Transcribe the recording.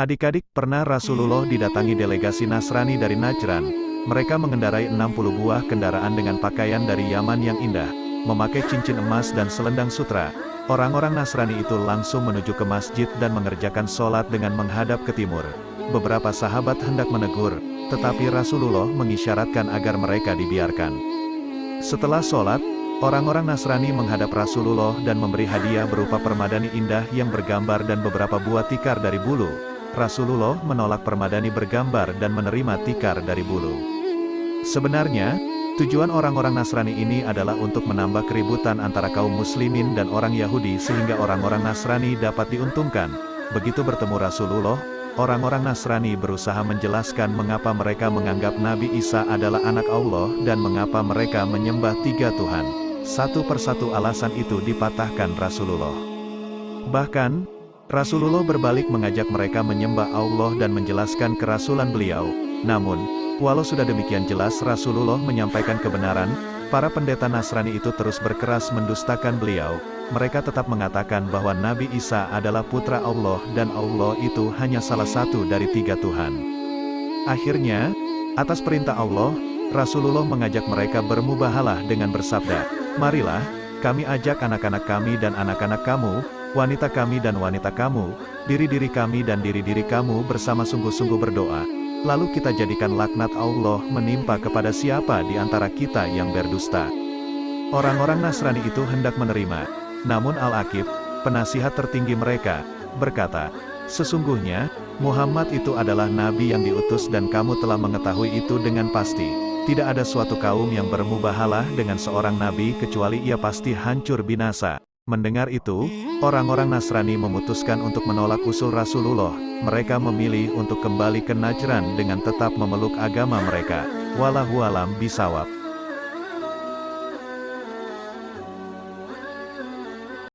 Adik-adik, pernah Rasulullah didatangi delegasi Nasrani dari Najran. Mereka mengendarai 60 buah kendaraan dengan pakaian dari Yaman yang indah, memakai cincin emas dan selendang sutra. Orang-orang Nasrani itu langsung menuju ke masjid dan mengerjakan sholat dengan menghadap ke timur. Beberapa sahabat hendak menegur, tetapi Rasulullah mengisyaratkan agar mereka dibiarkan. Setelah sholat, orang-orang Nasrani menghadap Rasulullah dan memberi hadiah berupa permadani indah yang bergambar dan beberapa buah tikar dari bulu. Rasulullah menolak permadani bergambar dan menerima tikar dari bulu. Sebenarnya, tujuan orang-orang Nasrani ini adalah untuk menambah keributan antara kaum muslimin dan orang Yahudi sehingga orang-orang Nasrani dapat diuntungkan. Begitu bertemu Rasulullah, orang-orang Nasrani berusaha menjelaskan mengapa mereka menganggap Nabi Isa adalah anak Allah dan mengapa mereka menyembah 3 Tuhan. Satu persatu alasan itu dipatahkan Rasulullah. Bahkan, Rasulullah berbalik mengajak mereka menyembah Allah dan menjelaskan kerasulan beliau. Namun, walau sudah demikian jelas Rasulullah menyampaikan kebenaran, para pendeta Nasrani itu terus berkeras mendustakan beliau. Mereka tetap mengatakan bahwa Nabi Isa adalah putra Allah dan Allah itu hanya salah satu dari 3 Tuhan. Akhirnya, atas perintah Allah, Rasulullah mengajak mereka bermubahalah dengan bersabda, "Marilah, kami ajak anak-anak kami dan anak-anak kamu, wanita kami dan wanita kamu, diri-diri kami dan diri-diri kamu bersama sungguh-sungguh berdoa. Lalu kita jadikan laknat Allah menimpa kepada siapa di antara kita yang berdusta." Orang-orang Nasrani itu hendak menerima. Namun Al-Aqib, penasihat tertinggi mereka, berkata, "Sesungguhnya, Muhammad itu adalah nabi yang diutus dan kamu telah mengetahui itu dengan pasti. Tidak ada suatu kaum yang bermubahalah dengan seorang nabi kecuali ia pasti hancur binasa." Mendengar itu, orang-orang Nasrani memutuskan untuk menolak usul Rasulullah. Mereka memilih untuk kembali ke Najran dengan tetap memeluk agama mereka. Wallahu a'lam bishawab.